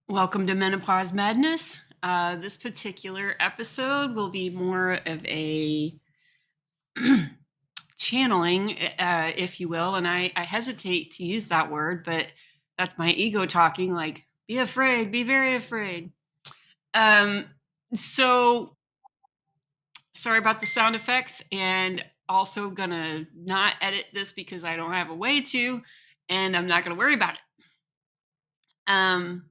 Welcome to Menopause Madness. This particular episode will be more of a channeling, if you will. And I hesitate to use that word, but that's my ego talking, like, be afraid, be very afraid. Um, so sorry about the sound effects, and also gonna not edit this because I don't have a way to, and I'm not gonna worry about it. Um,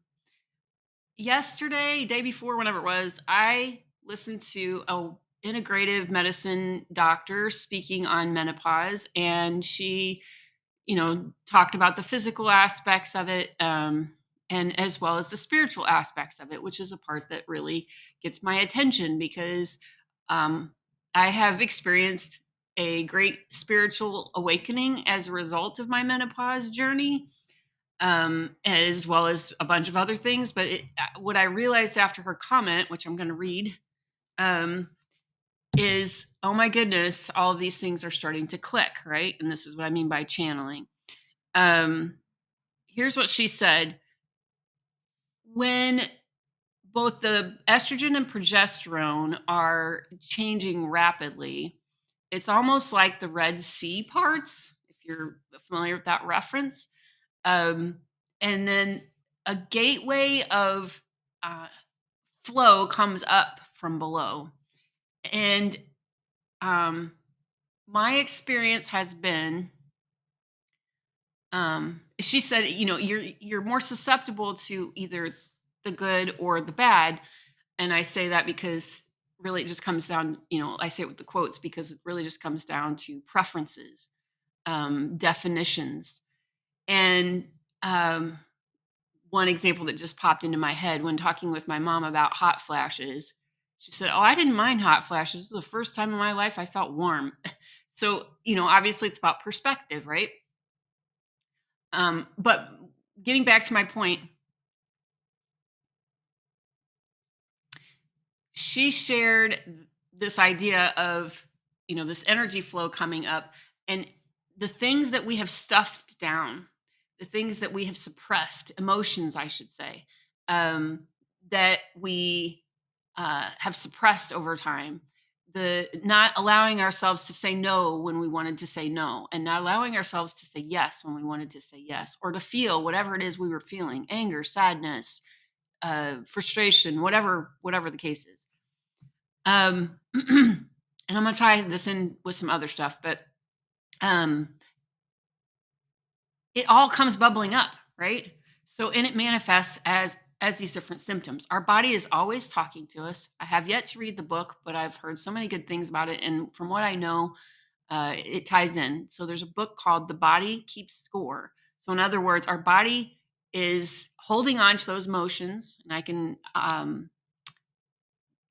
Yesterday, day before, whenever it was, I listened to a integrative medicine doctor speaking on menopause, and she, talked about the physical aspects of it, and as well as the spiritual aspects of it, which is a part that really gets my attention because um, I have experienced a great spiritual awakening as a result of my menopause journey, as well as a bunch of other things. But what I realized after her comment, which I'm going to read, um, is, oh my goodness, all of these things are starting to click, right? And this is what I mean by channeling. Um, Here's what she said: when both the estrogen and progesterone are changing rapidly, it's almost like the Red Sea parts, if you're familiar with that reference. Um, and then a gateway of uh, flow comes up from below. And um, my experience has been, she said, you're more susceptible to either the good or the bad. And I say that because really it just comes down, I say it with the quotes because it really just comes down to preferences, definitions. And one example that just popped into my head when talking with my mom about hot flashes. She said, "Oh, I didn't mind hot flashes. This is the first time in my life I felt warm." So, obviously it's about perspective, right? But getting back to my point, she shared this idea of, this energy flow coming up, and the things that we have stuffed down, the things that we have suppressed, emotions, I should say, that we have suppressed over time. The not allowing ourselves to say no when we wanted to say no, and not allowing ourselves to say yes when we wanted to say yes, or to feel whatever it is we were feeling: anger, sadness, frustration, whatever the case is. And I'm gonna tie this in with some other stuff, but um, it all comes bubbling up, right? So, and it manifests as these different symptoms. Our body is always talking to us. I have yet to read the book, but I've heard so many good things about it, and from what I know, it ties in. So, there's a book called "The Body Keeps Score." So, in other words, our body is holding on to those emotions, and I can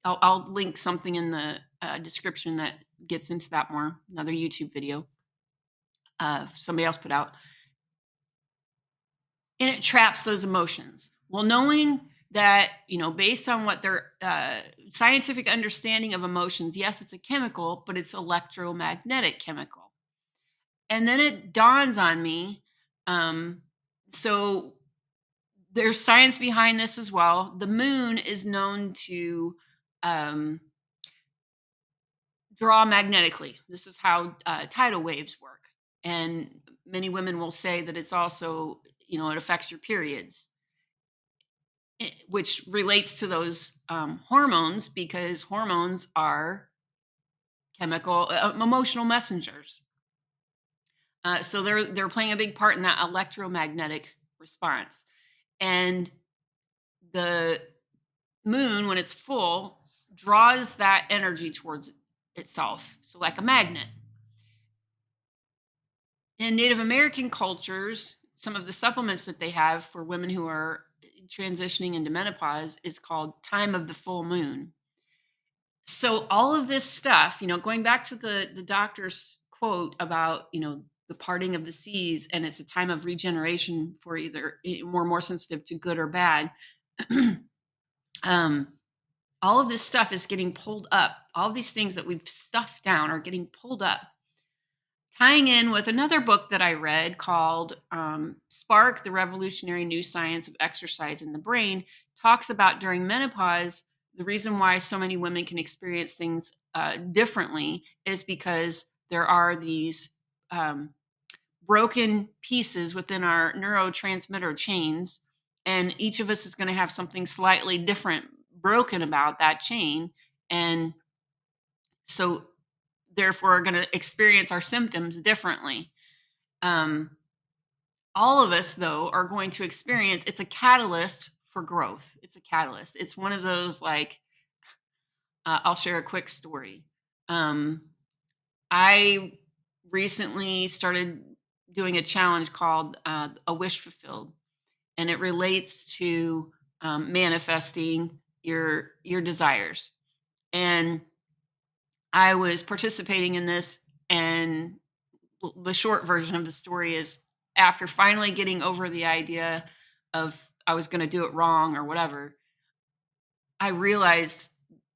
I'll link something in the description that gets into that more. Another YouTube video somebody else put out, and it traps those emotions. Well, knowing that, based on what their scientific understanding of emotions, yes, it's a chemical, but it's electromagnetic chemical. And then it dawns on me. Um, so there's science behind this as well. The moon is known to um, draw magnetically. This is how tidal waves work. And many women will say that it's also, it affects your periods, which relates to those hormones, because hormones are chemical, emotional messengers. So they're playing a big part in that electromagnetic response. And the moon, when it's full, draws that energy towards itself. So, like a magnet. In Native American cultures, some of the supplements that they have for women who are transitioning into menopause is called time of the full moon. So all of this stuff, going back to the doctor's quote about, the parting of the seas, and it's a time of regeneration for either we're more sensitive to good or bad. um, all of this stuff is getting pulled up. All of these things that we've stuffed down are getting pulled up tying in with another book that I read called Spark, the Revolutionary New Science of Exercise in the Brain, talks about during menopause, the reason why so many women can experience things differently is because there are these um, broken pieces within our neurotransmitter chains. And each of us is going to have something slightly different broken about that chain. And so, therefore, are going to experience our symptoms differently. Um, all of us, though, are going to experience it's a catalyst for growth. It's a catalyst. It's one of those like, I'll share a quick story. Um, I recently started doing a challenge called A Wish Fulfilled, and it relates to manifesting your desires. And I was participating in this, and the short version of the story is after finally getting over the idea of I was going to do it wrong or whatever, I realized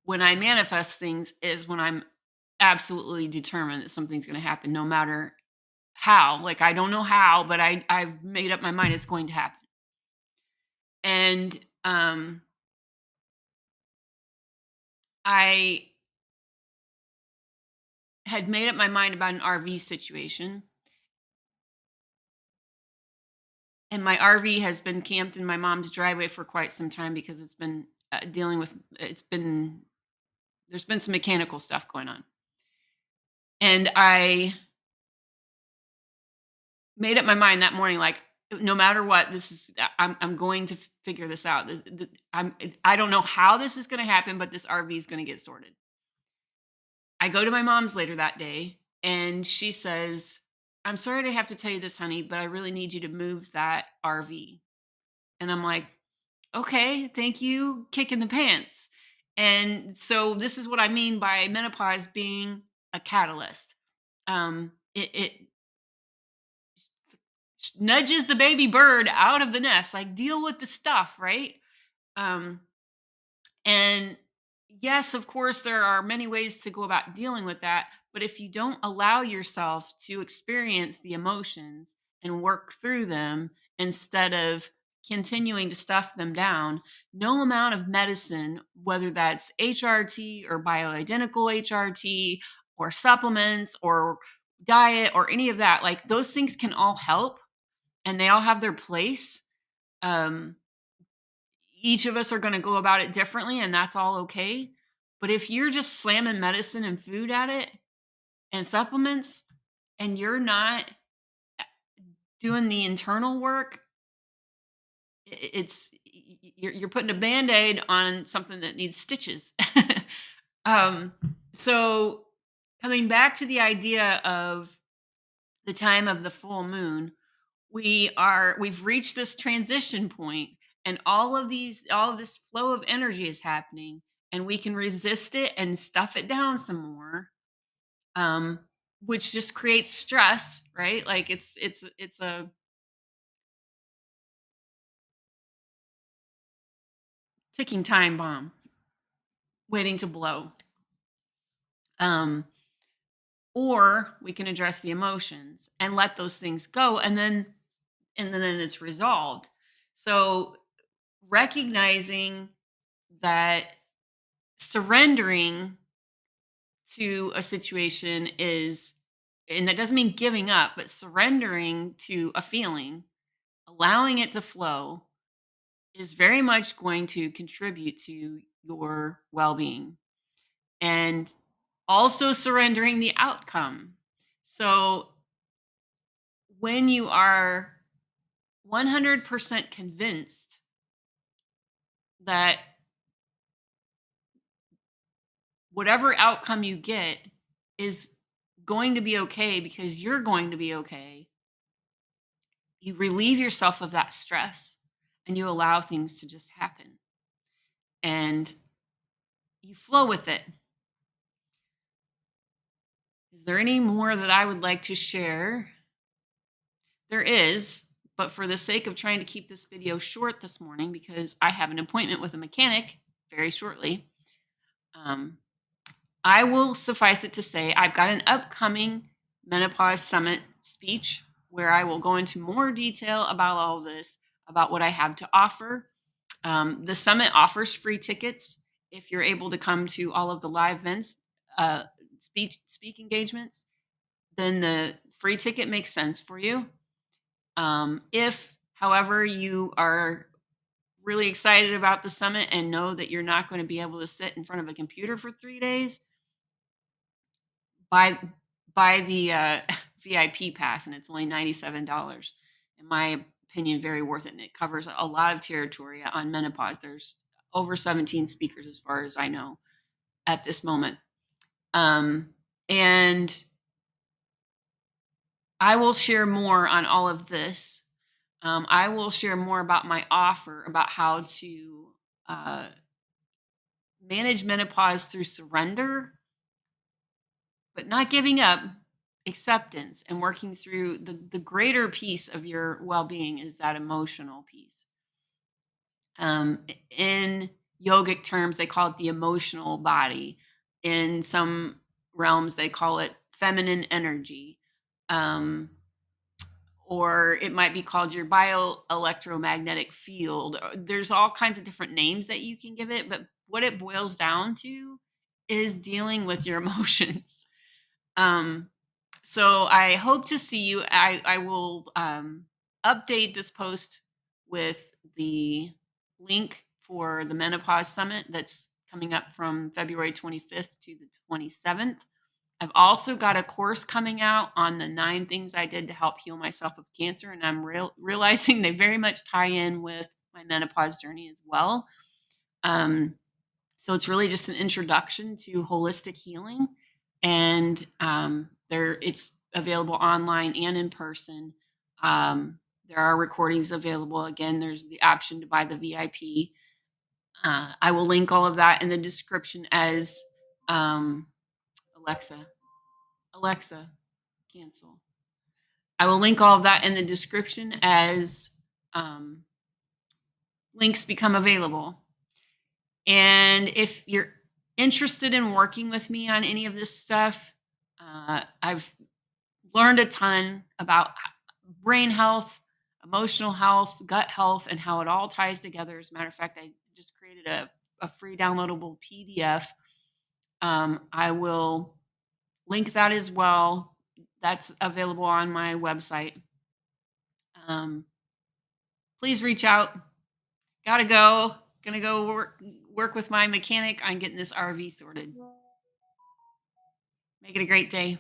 when I manifest things is when I'm absolutely determined that something's going to happen no matter how. Like I don't know how, but I've made up my mind it's going to happen. And I had made up my mind about an RV situation, and my RV has been camped in my mom's driveway for quite some time because it's been dealing with it's been there's been some mechanical stuff going on. And I made up my mind that morning, like, no matter what, this is I'm going to figure this out. I don't know how this is going to happen, but this RV is going to get sorted. I go to my mom's later that day, and she says, "I'm sorry to have to tell you this, honey, but I really need you to move that RV." And I'm like, "Okay, thank you, kick in the pants." And so this is what I mean by menopause being a catalyst. It nudges the baby bird out of the nest, like deal with the stuff, right? Um, and yes, of course, there are many ways to go about dealing with that. But if you don't allow yourself to experience the emotions and work through them instead of continuing to stuff them down, no amount of medicine, whether that's HRT or bioidentical HRT or supplements or diet or any of that, like those things can all help and they all have their place. Um, each of us are going to go about it differently, and that's all okay. But if you're just slamming medicine and food at it and supplements, and you're not doing the internal work, you're putting a band-aid on something that needs stitches. um, so coming back to the idea of the time of the full moon, we've reached this transition point, and all of this flow of energy is happening, and we can resist it and stuff it down some more, um which just creates stress, right? Like it's a ticking time bomb waiting to blow. um or we can address the emotions and let those things go, and then it's resolved. So recognizing that surrendering to a situation is, and that doesn't mean giving up, but surrendering to a feeling, allowing it to flow, is very much going to contribute to your well-being, and also surrendering the outcome. So when you are 100% convinced that whatever outcome you get is going to be okay because you're going to be okay, you relieve yourself of that stress and you allow things to just happen and you flow with it. Is there any more that I would like to share? There is, but for the sake of trying to keep this video short this morning, because I have an appointment with a mechanic very shortly, um, I will suffice it to say I've got an upcoming Menopause Summit speech, where I will go into more detail about all of this, about what I have to offer. The summit offers free tickets if you're able to come to all of the live events, uh, speak engagements. Then the free ticket makes sense for you. If, however, you are really excited about the summit and know that you're not going to be able to sit in front of a computer for 3 days, buy buy the VIP pass, and it's only $97. In my opinion, very worth it, and it covers a lot of territory on menopause. There's over 17 speakers, as far as I know, at this moment. And I will share more on all of this. I will share more about my offer, about how to uh, manage menopause through surrender, but not giving up, acceptance, and working through the greater piece of your well-being is that emotional piece. In yogic terms, they call it the emotional body. In some realms, they call it feminine energy. Um, or it might be called your bioelectromagnetic field. There's all kinds of different names that you can give it, but what it boils down to is dealing with your emotions. Um, so I hope to see you. I will update this post with the link for the Menopause Summit that's coming up from February 25th to the 27th. I've also got a course coming out on the 9 things I did to help heal myself of cancer, and I'm realizing they very much tie in with my menopause journey as well. Um, so it's really just an introduction to holistic healing, and it's available online and in person. There are recordings available. Again, there's the option to buy the VIP. I will link all of that in the description as Alexa. Alexa, cancel. I will link all of that in the description as um, links become available. And if you're interested in working with me on any of this stuff, I've learned a ton about brain health, emotional health, gut health, and how it all ties together. As a matter of fact, I just created a free downloadable PDF. I will link that as well. That's available on my website. Um, please reach out. Gotta go. Gonna go work with my mechanic on getting this RV sorted. Make it a great day.